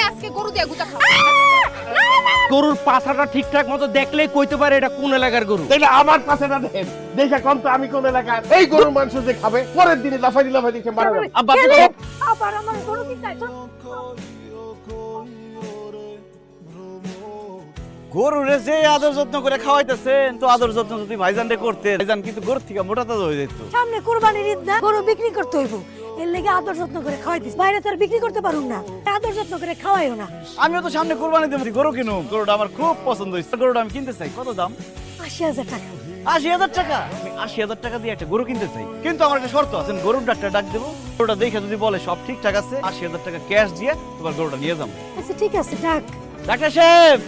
আজকে গরু দিয়ে গুতা খাও। গরুর পাছাটা ঠিকঠাক মতো দেখলেই কইতে পারে এটা কোন এলাকার গরু। তাইলে আমার পাশেটা দেখেন, দেখে কোন তো আমি কোন এলাকার। এই গরুর মাংস যে খাবে পরের দিনে লাফাই দিতে মারা যাবে। আব্বা আবার আমার গরু কি চাইছো? গরুরে যে আদর যত্ন করে খাওয়াইতেছেন, তো আদর যত্ন যদি ভাইজানরে করতেন, ভাইজান কিন্তু গরু থেকে মোটা তাজা হয়ে যেত। সামনে কুরবানির ঈদ না, গরু বিক্রি করতে হইব, এর লেগে আদর যত্ন করে খাওয়াইতিস। বাইরে তো আর বিক্রি করতে পারুম না, আদর যত্ন করে খাওয়াইও না। আমিও তো সামনে কুরবানি দেব, গরু কিনুম। গরুটা আমার খুব পছন্দ হয়েছে, গরুটা আমি কিনতে চাই। কত দাম? ৮০,০০০ টাকা। ৮০,০০০ টাকা? আমি ৮০,০০০ টাকা দিয়ে একটা গরু কিনতে চাই, কিন্তু আমার একটা শর্ত আছে। গরুর ডাক্তার ডাক দেবো, গরুটা দেখে যদি বলে সব ঠিকঠাক আছে, ৮০,০০০ টাকা ক্যাশ দিয়ে তোমার গরুটা নিয়ে যাবো। আচ্ছা ঠিক আছে, ডাক। ডাক্তার সাহেব,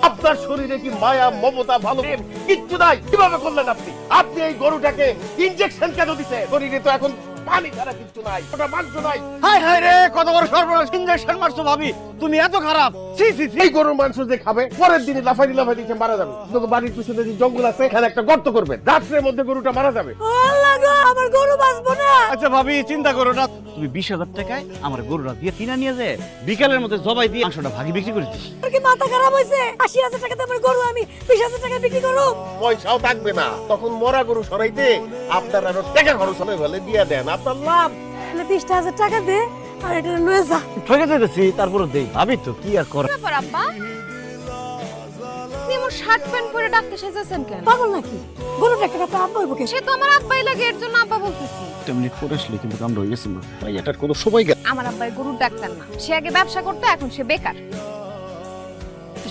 আপনার শরীরে কি মায়া মমতা ভালো কিচ্ছু নাই? কিভাবে করলেন আপনি? আপনি এই গরুটাকে ইনজেকশন কেন দিছে? শরীরে তো এখন পানি ছাড়া কিচ্ছু নাই, ওটা মাংস নাই। হায় হায় রে, কত বড় সর্বনাশ! ইনজেকশন মারছো ভাবি, তুমি এত খারাপ! ছি ছি ছি! এই গরুর মাংস যে খাবে পরের দিনে লাফাই দিতে মারা যাবে। তোকে বাড়ির পিছনে যে জঙ্গল আছে এখানে একটা গর্ত করবেন, রাত্রের মধ্যে গরুটা মারা যাবে। ও আল্লাহ গো, আমার গরু বাঁচবো না। আচ্ছা ভাবি, চিন্তা করো না। তুমি ২০,০০০ টাকায় আমার গরুটা দিয়ে কিনা নিয়ে যায়, বিকালের মধ্যে জবাই দিয়ে মাংসটা ভাগে বিক্রি করে দিস। তোর কি মাথা খারাপ হয়েছে? ৮০,০০০ টাকা দামের গরু আমি ২০,০০০ টাকা বিক্রি করব? পয়সাও থাকবে না, তখন মরা গরু সরাইতে আপনার আরো টাকা খরচ হবে, বলে দিয়ে দেন, আপনার লাভ। তাহলে ২০,০০০ টাকা দে আর এটা লয়ে যা। ঠকে যাইতেছি, তারপরে দেই। ভাবি তো কি আর করে। ব্যাপার আব্বা? আপনি এমন শার্ট প্যান্ট পরে ডাকতে সেজেছেন কেন? পাগল নাকি? গরু ডাক্তার আপনার আব্বা হইব কে? সে তো আমার আব্বাই লাগে, এর জন্য আব্বা বলতেছি। মিনিট পরে আসলে কিন্তু কামড় হয়ে গেছে না। ভাই এটার কোনো সময় গেল। আমার আব্বাই গরুর ডাক্তার না, সে আগে ব্যবসা করতো, এখন সে বেকার।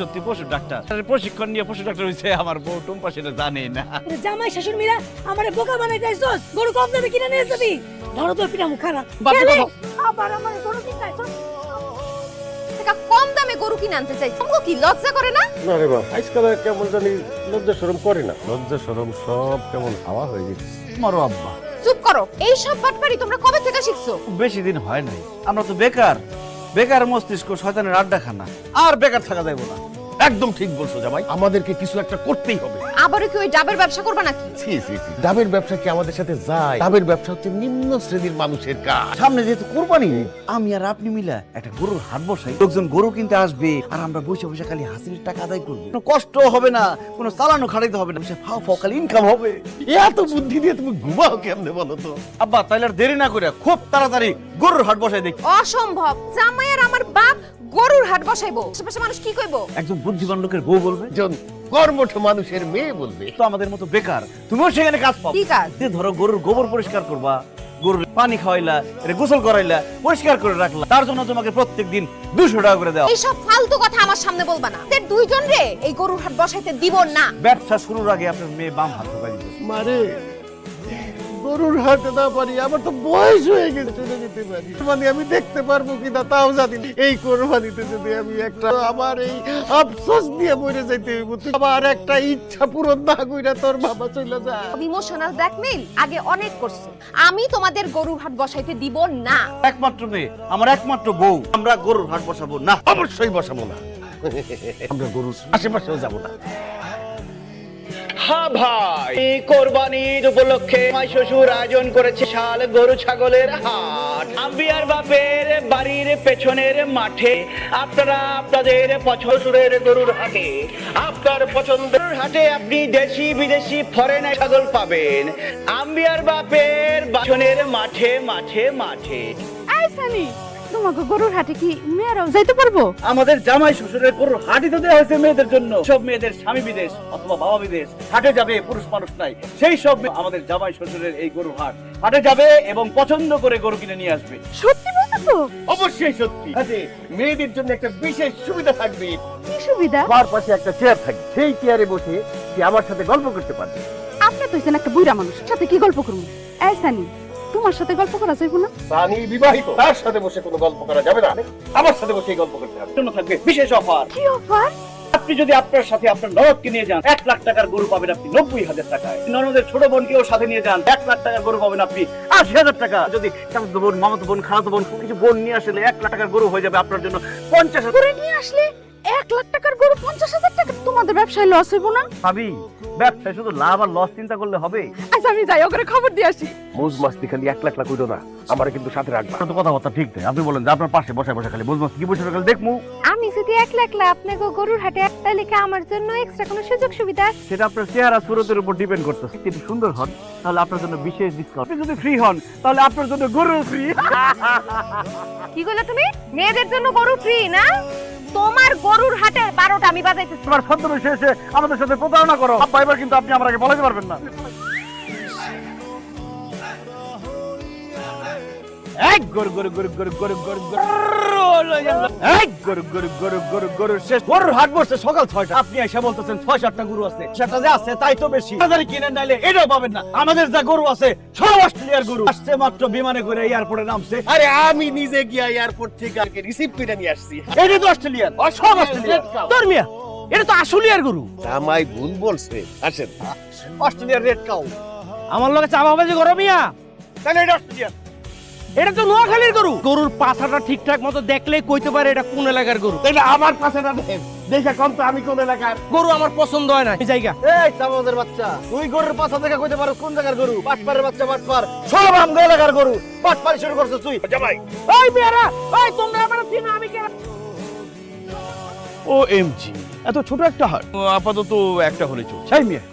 সত্যি পশু ডাক্তার, প্রশিক্ষণ নিয়ে পশু ডাক্তার হয়েছে আমার বউ টুম্পা, সেটা জানে না। তোর জামাই শাশুড়ি মিরা আমারে বোকা বানাইতে আইছস। গরু কম দামে কিনে নিয়ে যাবি, ধরো তোর পিঠা মুখ খারাপ। আবার আমার গরু কিনতে আইছস? টাকা কম দামে গরু কিনে আনতে চাই, তোমাকে কি লজ্জা করে না? না রে বাবা, আজকাল কেমন জানি লজ্জা শরম করে না, লজ্জা শরম সব কেমন হাওয়া হয়ে গেছে। আমারও আব্বা। চুপ করো, এই সব বাটপারি তোমরা কবে থেকে শিখছো? বেশি দিন হয় নাই, আমরা তো বেকার। বেকার মস্তিষ্ক শয়তানের আড্ডাখানা, আর বেকার থাকা যাইব না। একদম ঠিক বলছো জামাই, আমাদেরকে কিছু একটা করতেই হবে। আবারও কি ওই ডাবের ব্যবসা করবা নাকি? ছি ছি ছি, ডাবের ব্যবসা কি আমাদের সাথে যায়? ডাবের ব্যবসা হচ্ছে নিম্ন শ্রেণীর মানুষের কাজ। সামনে যেহেতু কোরবানি, আমি আর আপনি মিলা একটা গরুর হাট বসাই, লোকজন গরু কিনতে আসবে, আর আমরা বসে বসে খালি হাসির টাকা আদায় করবো। কোনো কষ্ট হবে না, কোনো চালানো খাটাইতে হবে না, বসে ফাও ফাও খালি ইনকাম হবে। এত বুদ্ধি দিয়ে তুমি ঘুমাও কেমনে বলো তো? আব্বা, তাইলে আর দেরি না করে খুব তাড়াতাড়ি গরুর হাট বসাই দেখি। অসম্ভব, জামাইয়ের আমার বাপ গরুর হাট বসাইবো, আশেপাশে মানুষ কি কইবো? একজন বুদ্ধিমান লোকের বউ বলবে, একজন কর্মঠ মানুষের মেয়ে বলবে। তো আমাদের মতো বেকার তুমিও সেখানে কাজ পাবে। কি কাজ? যে ধরো গরুর গোবর পরিষ্কার করবা, গরুর পানি খাওয়াইলা, এটা গোসল করাইলা, পরিষ্কার করে রাখলা, তার জন্য তোমাকে প্রত্যেকদিন 200 টাকা করে দেওয়া। এই সব ফালতু কথা আমার সামনে বলবা না। এদের দুইজন রে এই গরুর হাট বসাইতে দিব না। ব্যবসা শুরুর আগে আপনার মেয়ে বাম হাত ঢোকাই দিবে। মারে গরুর হাটে না পারি, আমার তো বয়স হয়ে গেছে, চলে যেতে পারি, মানে আমি দেখতে পারবো কিনা তাও জানি না। এই কোরবানিতে যদি আমি একটা আমার এই আফসোস দিয়ে মরে যাইতে হইব, তুই আমার একটা ইচ্ছা পূরণ না কইরা তোর বাবা চলে যা। ইমোশনাল ব্ল্যাকমেইল আগে অনেক করছে, আমি তোমাদের গরুর হাট বসাইতে দিব না। একমাত্র মেয়ে, আমার একমাত্র বউ, আমরা গরুর হাট বসাবো না। অবশ্যই বসাবো না, আমরা গরুর আশেপাশেও যাবো না। হ্যাঁ ভাই, এই কোরবানির উপলক্ষে আমার শ্বশুর আয়োজন করেছে শাল গরু ছাগলের হাট। আম্বিয়ার বাপের বাড়ির পেছনের মাঠে আপনারা আপনাদের পছন্দের গরুর হাটে, আপনার পছন্দের হাটে আপনি দেশি বিদেশি ফরেনার ছাগল পাবেন। আম্বিয়ার বাপের পেছনের মাঠে মাঠে মাঠে। এই সানি, তোমাকে গরুর হাটে কি মেয়েরাও যাইতে পারবো? আমাদের জামাই শ্বশুরের গরুর হাটই তো দেওয়া হয়েছে মেয়েদের জন্য। সব মেয়েদের স্বামী বিদেশ অথবা বাবা বিদেশ, হাটে যাবে, পুরুষ মানুষ নাই, সেই সব আমাদের জামাই শ্বশুরের এই গরুর হাটে যাবে এবং পছন্দ করে গরু কিনে নিয়ে আসবে। সত্যি বলতেছো? অবশ্যই সত্যি। আচ্ছা, মেয়েদের জন্য একটা বিশেষ সুবিধা থাকবে। কি সুবিধা? আমার পাশে একটা চেয়ার থাকবে, সেই চেয়ারে বসে তুই আমার সাথে গল্প করতে পারবি। আপনি তো হইছেন একটা বুইড়া মানুষ, সাথে কি গল্প করব? এই সানি, তোমার সাথে গল্প করা যাইব না? সানি বিবাহিত, তার সাথে বসে কোনো গল্প করা যাবে না, আমার সাথে বসে গল্প করতে হবে। জন্য থাকবে বিশেষ অফার। কি অফার? আপনি যদি আপনার সাথে আপনার ননদকে নিয়ে যান, 1 লাখ টাকার গরু পাবেন আপনি 90,000 টাকায়। ননদের ছোট বোনকেও সাথে নিয়ে যান, 1 লাখ টাকার গরু পাবেন আপনি 80,000 টাকা। যদি চাচাতো বোন, মামাতো বোন, খালাতো বোন কিছু বোন নিয়ে আসলে 1 লাখ টাকার গরু হয়ে যাবে আপনার জন্য 50,000 করে নিয়ে আসলে 1 লাখ টাকার গরু 50,000 টাকা, তোমাদের ব্যবসায় লস হইব না? ভাবি ব্যবসায় শুধু লাভ আর লস চিন্তা করলে হবে? আচ্ছা আমি যাই ওকে খবর দিয়ে আসি। মুজ মাস্তি খালি 1 লাখ কইতো না, আমারে কিন্তু সাথে রাখবা। তো কথাবার্তা ঠিক নেই। আপনি বলেন যে আপনার পাশে বসে বসে খালি বুঝবো কি বসে খালি দেখমু। আমি যদি 1 লাখ আপনাকে গরুর হাটে একটা লেখা আমার জন্য এক্সট্রা কোনো সুযোগ সুবিধা? সেটা আপনার চেহারা সুরতের উপর ডিপেন্ড করতেছে। যদি সুন্দর হন তাহলে আপনার জন্য বিশেষ ডিসকাউন্ট, আপনি যদি ফ্রি হন তাহলে আপনার জন্য গরু ফ্রি। কি কইলা তুমি? মেয়েদের জন্য গরু ফ্রি না? তোমার গরুর হাটে 12টা আমি বাজাইতেছি। তোমার ছদ্মবেশে এসে আমাদের সাথে প্রতারণা করো আব্বা, এবার কিন্তু আপনি আমার আগে বলাতে পারবেন না। এক গরু গরু গরু গরু গরু গরু এক গরু গরু গরু গরু গরু শেষ। গরুর হাট বসছে সকাল 6টা, আপনি এসে বলতেছেন 6-7টা গরু আছে। সেটা যে আছে তাই তো বেশি, বাজারে কিনে নাইলে এটাও পাবেন না। আমাদের যা গরু আছে সব অস্ট্রেলিয়ার গরু। আসছে মাত্র বিমানে করে এয়ারপোর্টে নামছে। আরে আমি নিজে গিয়া এয়ারপোর্ট থেকে আগে রিসিভ করে নিয়ে আসছি। এটা তো অস্ট্রেলিয়ার, সব অস্ট্রেলিয়ার। তোর মিয়া এটা তো আসলে আর গরু। জামাই ভুল বলছে, আসেন। অস্ট্রেলিয়ার রেড কাউ। আমার লগে চাপাবাজি করো মিয়া, তাহলে এটা অস্ট্রেলিয়ার। এটা তো নোয়াখালীর গরু। গরুর পাছাটা ঠিকঠাক মতো দেখলেই কইতে পারে এটা কোন এলাকার গরু। তাইলে আমার পাশে না দেন, দেখে কম তো আমি কোন এলাকার। গরু আমার পছন্দ হয় না এই জায়গা। এই চামাদের বাচ্চা, তুই গরুর পাছা দেখে কইতে পারো কোন জায়গার গরু? পাটপাড়ের বাচ্চা পাটপার, সব আমগো এলাকার গরু। পাটপাড়ি শুরু করছিস তুই। জামাই ওই মেয়েরা, ওই তোমরা আমার চিনো আমি কে? OMG, এত ছোট একটা হাট আপাতত একটা হলে চলছে। সেই মেয়ে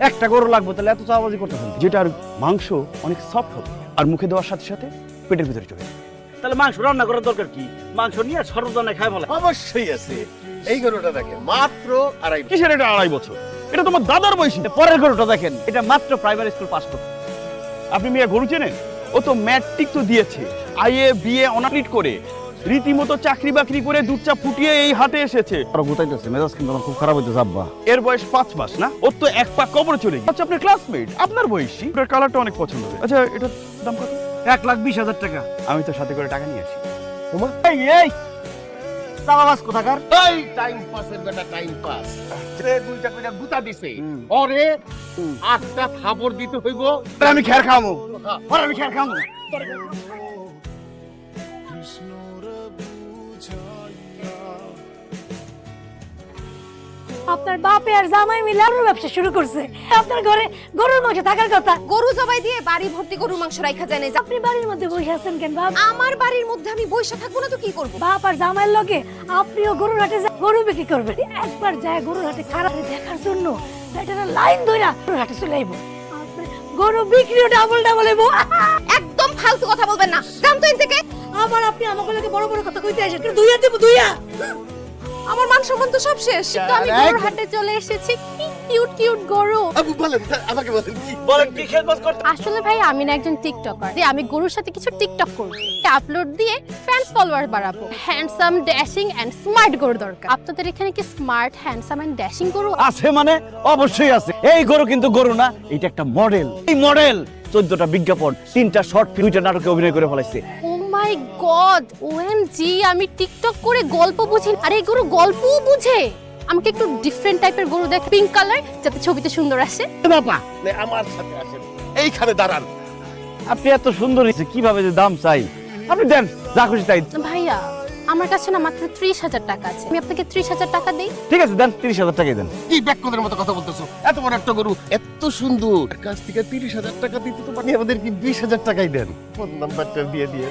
একটা গরু লাগবে, তাহলে এত চাওয়াবাজি করতেছেন? যেটার মাংস অনেক সফট হবে আর মুখে দেওয়ার সাথে সাথে পেটের ভিতরে চলে যাবে। তাহলে মাংস রান্না করার দরকার কি? মাংস নিয়ে সর্বজনে খায় বলে। অবশ্যই আছে। এই গরুটা দেখেন মাত্র 2.5 বছর। কিসের এটা 2.5 বছর? এটা তোমার দাদার বয়সী। পরের গরুটা দেখেন, এটা মাত্র প্রাইমারি স্কুল পাস করছে। আপনি মেয়ে গরু চেনেন? ও তো ম্যাট্রিক তো দিয়েছে, IA BA অনারিট করে রীতিমতো চাকরি বাকরি করে দুধ চা ফুটিয়ে এই হাটে এসেছে। আর গোতাইতেছে, মেজাজ কিন্তু আমার খুব খারাপ হইতেছে আব্বা। এর বয়স 5 মাস না? ওর তো এক পা কবরে চলে গেছে। আচ্ছা আপনার ক্লাসমেট, আপনার বয়সী, ওটার কালারটা অনেক পছন্দ হবে। আচ্ছা এটার দাম কত? 1,20,000 টাকা। আমি তো সাথে করে টাকা নিয়ে আসি। এই এই চাওয়াবাজ কোথাকার? এই টাইম পাসের বেটা টাইম পাস। সে দুইটা কইরা গুতা দিছে। ওরে 8টা থাপড় দিতে হইব। আমি খেয়ার খামো। আর আমি খেয়ে খাবো। আপনার বাপে আর জামাই মিলে গরুর ব্যবসা শুরু করছে। আপনার ঘরে গরুর মাংস থাকার কথা। গরু জবাই দিয়ে বাড়ি ভর্তি গরুর মাংস রাখা যায় না। আপনি বাড়ির মধ্যে বসে আছেন কেন বাপ? আমার বাড়ির মধ্যে আমি বসে থাকবো না তো কি করব? বাপ আর জামাইয়ের লগে আপনিও গরুর হাটে গরু বিক্রি করবেন। একবার যায় গরুর হাটে খারাপ দেখার জন্য বেটারা লাইন ধইরা গরুর হাটে চলে আইবো। আপনি গরু বিক্রিও ডাবল হইবো। একদম ফালতু কথা বলবেন না, জান তো এর থেকে। আবার আপনি আমাকে লগে বড় বড় কথা কইতে আসেন, কিন্তু দুইয়া দেব দুইয়া। আমার মান সম্মান তো সব শেষ। তো আমি গরুর হাটে চলে এসেছি, কি কিউট কিউট গরু। আপু বলেন, আমাকে বলেন কি? বলেন কি খেলবাজ করতে? আসলে ভাই আমি না একজন টিকটকার, যে আমি গরুর সাথে কিছু টিকটক করব, আপলোড দিয়ে ফ্যান্স ফলোয়ার বাড়াবো। হ্যান্ডসাম, ড্যাশিং এন্ড স্মার্ট গরু দরকার। আপনাদের এখানে কি স্মার্ট, হ্যান্ডসাম এন্ড ড্যাশিং গরু আছে? মানে অবশ্যই আছে। এই গরু কিন্তু গরু না, এটা একটা মডেল। এই মডেল 14টা বিজ্ঞাপন, 3টা শর্ট ফিল্ম, 2টা নাটকে অভিনয় করে ফেলাইছে। ও মাই গড, OMG, আমি টিকটক করে গল্প বুঝি আর এই গরু গল্পও বুঝে। আমাকে একটু ডিফারেন্ট টাইপের গরু দেখ, পিঙ্ক কালার, যাতে ছবিতে সুন্দর আসে। বাবা আমার সাথে আসেন, এইখানে দাঁড়ান। আপনি এত সুন্দর হয়েছে, কিভাবে যে দাম চাই আপনি দেন, যা খুশি তাই। ভাইয়া আমার কাছে না মাত্র 30,000 টাকা আছে, আমি আপনাকে 30,000 টাকা দেই। ঠিক আছে দেন, 30,000 টাকাই দেন। কি ব্যাককনের মতো কথা বলতেছো? এত বড় একটা গরু, এত সুন্দর, কাছ থেকে 30,000 টাকা দিতে তো পারি, আমাদের কি 20,000 টাকাই দেন। ফোন নাম্বারটা দিয়ে দিয়ে।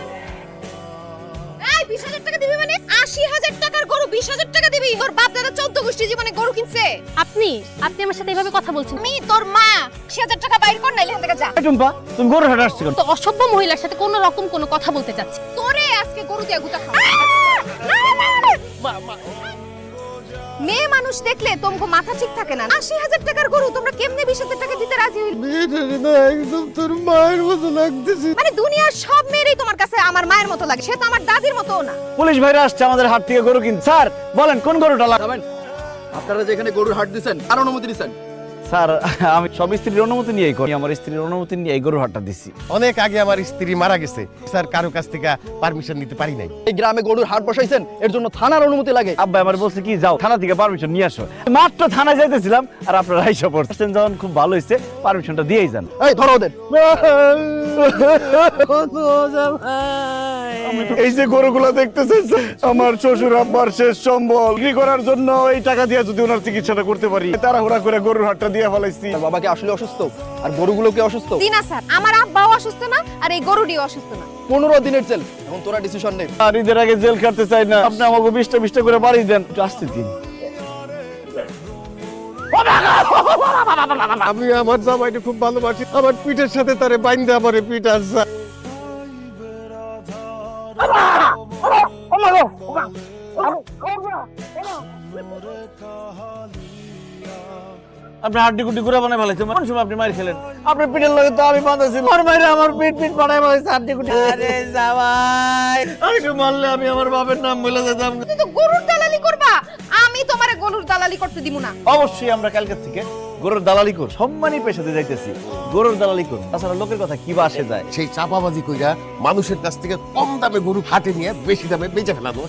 এই 20,000 টাকা দিবি মানে? 80,000 টাকার গরু 20,000 টাকা দিবি? তোর বাপ দাদা 14 গোষ্ঠী জীবনে গরু কিনছে। আপনি আমার সাথে এভাবে কথা বলছেন? আমি তোর মা 80,000 টাকা বাইর কর, নাইলে এখান থেকে যা। এই টুম্পা, তুমি গরু হাটে আসছো কেন? তো অসভ্য মহিলার সাথে কোনো রকম কোনো কথা বলতে চাচ্ছি। তোরে আজকে গরু দিয়ে গুতা খাওয়া। মেয়ে মানুষ দেখলে তোমাকে মাথা ঠিক থাকে না। 80,000 টাকার গরু তোমরা কেমনে 20,000 টাকা দিতে রাজি হইলে? মেয়েটারে না একদম তোর মায়ের মতো লাগতেছে। মানে দুনিয়ার সব মেয়েরই তোমার কাছে আমার মায়ের মতো লাগে, সে তো আমার দাদির মতোও না। পুলিশ ভাইরা আসছে আমাদের হাট থেকে গরু কিনতে। স্যার বলেন কোন গরুটা লাগবে? আপনারা যেখানে গরুর হাট দিচ্ছেন আর অনুমতি দিচ্ছেন? স্যার আমি সব স্ত্রীর অনুমতি নিয়েই করি, আমার স্ত্রীর অনুমতি নিয়ে এই গরুর হাটটা দিছি। অনেক আগে আমার স্ত্রী মারা গেছে, স্যার কারো কাছ থেকে পারমিশন নিতে পারি নাই। এই গ্রামে গরুর হাট বসাইছেন, এর জন্য থানার অনুমতি লাগে। আব্বা আমার বলছে কি যাও থানা থেকে পারমিশন নিয়ে আসো। মাত্র থানায় যাইতেছিলাম আর আপনারা আইসা পড়ছেন, যখন খুব ভালো হয়েছে, পারমিশনটা দিয়েই যান। এই ধরো ওদের। এই যে গরুগুলা দেখতেছেন, আমার শ্বশুর আব্বার শেষ সম্বল বিক্রি করার জন্য এই টাকা দিয়ে যদি ওনার চিকিৎসাটা করতে পারি, তাড়াহুড়া করে গরুর হাটটা দিয়ে ফেলাইছি। তার বাবা কি আসলে অসুস্থ? আর গরুগুলো কি অসুস্থ? দিনা স্যার, আমার আব্বাও অসুস্থ না আর এই গরুটিও অসুস্থ না। 15 দিনের জেল। এখন তোরা ডিসিশন নে। আর ঈদের আগে জেল খাটতে চাই না, আপনি আমাকে 20টা করে বাড়ি দেন, একটু আসতে দিন। আমি আমার জামাইকে খুব ভালোবাসি, আমার পিঠের সাথে তারে বাইন্ধে আমারে পিঠ আসছে। আপনি হাড্ডি কুড্ডি ঘুরে বানাই ফেলাইছেন, কোন সময় আপনি মার খেলেন? আপনার পিঠের লগে তো আমি বাঁধাছি, আমার মাইরে আমার পিঠ বানাই ফেলাইছে হাড্ডি কুড্ডি। আরে জামাই, আরেকটু মারলে আমি আমার বাপের নাম বলে যেতাম। তুই তো গরুর দালালি করবা, আমি তোমারে গরুর দালালি করতে দিব না। অবশ্যই আমরা কালকে থেকে গরুর দালালি কর, সম্মানী পেশাতে যাইতেছি, গরুর দালালি কর। তাছাড়া লোকের কথা কি বা আসে যায়? সেই চাপাবাজি কইরা মানুষের কাছ থেকে কম দামে গরু হাটে নিয়ে বেশি দামে বেচে ফেলানো।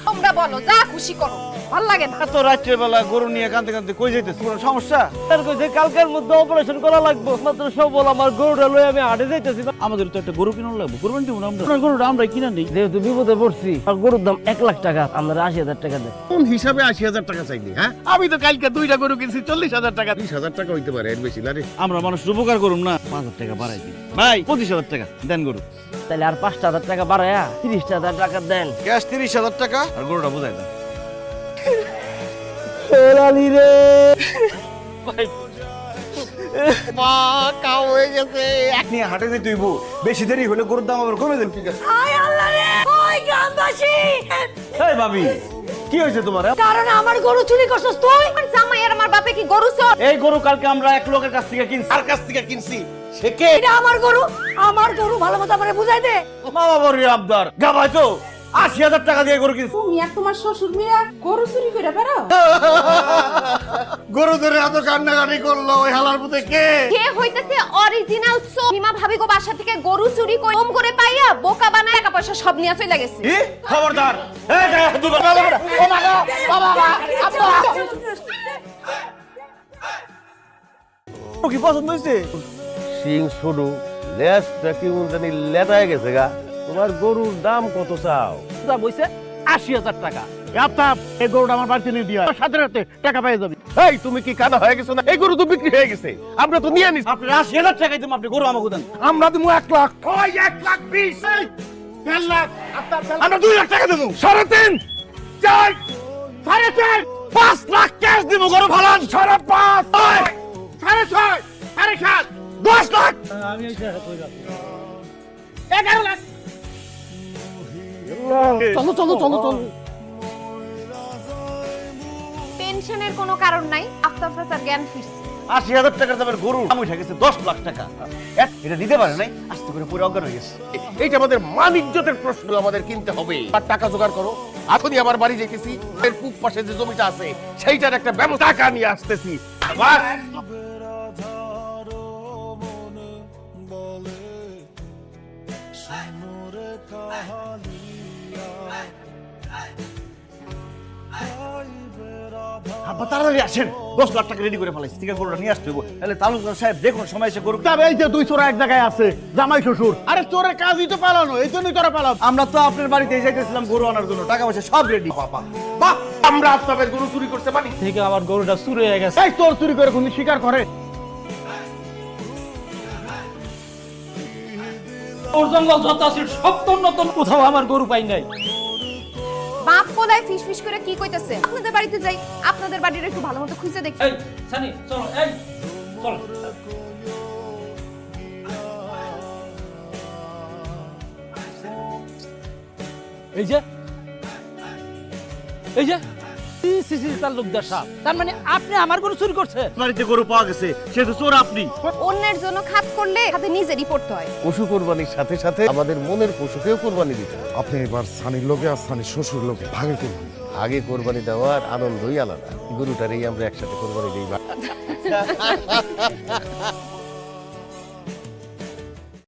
তোমরা বলো, যা খুশি করো, ভাল লাগে না। এত রাত্রে বেলা গরু নিয়ে কাঁদতে কাঁদতে কই যাইতেছি? কোনো সমস্যা? তার কইছে কালকের মধ্যে অপারেশন করা লাগবে, মাত্র সবল আমার গরুটা লই আমি হাটে যাইতেছি। আমাদের তো একটা গরু কিনুন লাগবে, কোরবানি দিব না আমরা। আপনার গরুটা আমরা কিনা নেই। যেহেতু বিপদে পড়ছি, আর গরুর দাম 1 লাখ টাকা, আমরা 80,000 টাকা দেয়। কোন হিসাবে 80,000 টাকা চাইলি? হ্যাঁ, আমি তো কালকে 2টা গরু কিনছি 40,000 টাকা। 20,000 টাকা হইতে পারে, এর বেশি না রে। আমরা মানুষের উপকার করুম না, 5,000 টাকা বাড়াই দিই ভাই, 25,000 টাকা দেন গরু। তাহলে আর 5,000 টাকা বাড়ায়া 30,000 টাকা দেন। ক্যাশ 30,000 টাকা আর গরুটা বুঝাই দেন। লালি রে মা কাও হয়ে গেছে। এক নিয়ে হাটে যাই তুইবো, বেশি দেরি হলে গরুর দাম আবার কমে দেন। ঠিক আছে। আয় আল্লাহ রে, ওই গ্রামবাসী, এই ভাবি, কি হয়েছে তোমার? কারণ আমার গরু চুরি করছস তুই। আমার জামাই আর আমার বাপে কি গরু চোর? এই গরু কালকে আমরা এক লোকের কাছ থেকে কিনছি। তার কাছ থেকে কিনছি, সে কে? এটা আমার গরু ভালো মতো আমারে বুঝাই দে। মামা বড় আবদার গাবাই তো 80,000 টাকা দিয়ে গরু কিনছি। তুমি আর তোমার শ্বশুর মিয়া গরু চুরি করে বেড়াও? গরু ধরে এত কান্নাকাটি করলো, ওই হালার পুতে কে? কে হইতেছে অরিজিনাল চোর? সীমা ভাবি গো বাসা থেকে গরু চুরি করে কম করে পাইয়া বোকা বানায় টাকা পয়সা সব নিয়ে চলে গেছে। কি খবরদার, এই গায়ে হাত দিবা না। ও মা গো, বাবা, আব্বা। ও কি পছন্দ হইছে? সিং শুরু লেজটা কি জানি লেটায় গেছে গা। তোমার গরুর দাম কত চাও? দাম হইছে 80,000 টাকা। আপনার এই গরুটা আমার বাড়িতে নিয়ে দিয়া সাথে সাথে টাকা পেয়ে যাবি। এই তুমি কি কানা হয়ে গেছো না? এই গরু তো বিক্রি হয়ে গেছে, আমরা তো নিয়ে নিছি। আপনি 80,000 টাকা দিন, আপনি গরু আমাকে দেন। আমরা দিমু 1 লাখ। ওই 1,20,000, 1.5 লাখ, আমরা 2 লাখ টাকা দেবো। 3.5, 4, 4.5, 5 লাখ ক্যাশ দিব। গরু ফালান 5.5, 6.5, 7.5, 10 লাখ, 11 লাখ। চলো চলো চলো চলো। টেনশনের কোনো কারণ নাই, আফতাব স্যার জ্ঞান ফিরছে। 80,000 টাকার দামের গরু দাম উঠে গেছে 10 লাখ টাকা। এটা নিতে পারে নাই, আস্তে করে পুরো অজ্ঞান হয়ে গেছে। এইটা আমাদের মান ইজ্জতের প্রশ্ন, আমাদের কিনতে হবে। আর টাকা জোগাড় করো, এখনই আমার বাড়ি যেতেছি, এর পূব পাশে যে জমিটা আছে সেইটার একটা ব্যবস্থা টাকা নিয়ে আসতেছি। বাস। আব্বা তাড়াতাড়ি আসেন, 10 লাখ টাকা রেডি করে ফেলাইছি, ঠিক আছে গরুটা নিয়ে আসতে হবে। তাহলে তালুকদার সাহেব দেখুন সময় এসে গরু। এই যে 2 চোরা এক জায়গায় আছে, জামাই শ্বশুর। আরে চোরের কাজই তো পালানো, এই জন্যই তোরা পালাও। আমরা তো আপনার বাড়িতে যাইতেছিলাম গরু আনার জন্য, টাকা পয়সা সব রেডি। বাবা, বাহ, আমরা আপনাদের গরু চুরি করতে পারি? থেকে আমার গরুটা চুরি হয়ে গেছে। এই তোর চুরি করে কোন স্বীকার করে? ওর জঙ্গল যত আছে সব নতুন, কোথাও আমার গরু পাই নাই। বাপ কোলায় ফিস ফিস করে কি কইতাছে? আপনাদের বাড়িতে যাই, আপনাদের বাড়ির একটু ভালো মতো খুঁজে দেখি। এই সানি চলো, এই চলো। এই যে তালুকদার সাহেব, তার মানে আপনি আমার গরু চুরি করছে? বাড়িতে গরু পাওয়া গেছে, সে তো চোর আপনি। অন্যের জন্য খাত করলে হাতে নিজেরই পড়তে হয়। পশু কোরবানির সাথে সাথে আমাদের মনের পশুকেও কোরবানি দিতে হবে। আপনি এবার সানির লোকে আর সানির শ্বশুর লোকে ভাগে করবেন। আগে কোরবানি দেওয়ার আনন্দই আলাদা। গরুটারই আমরা একসাথে কোরবানি দিই।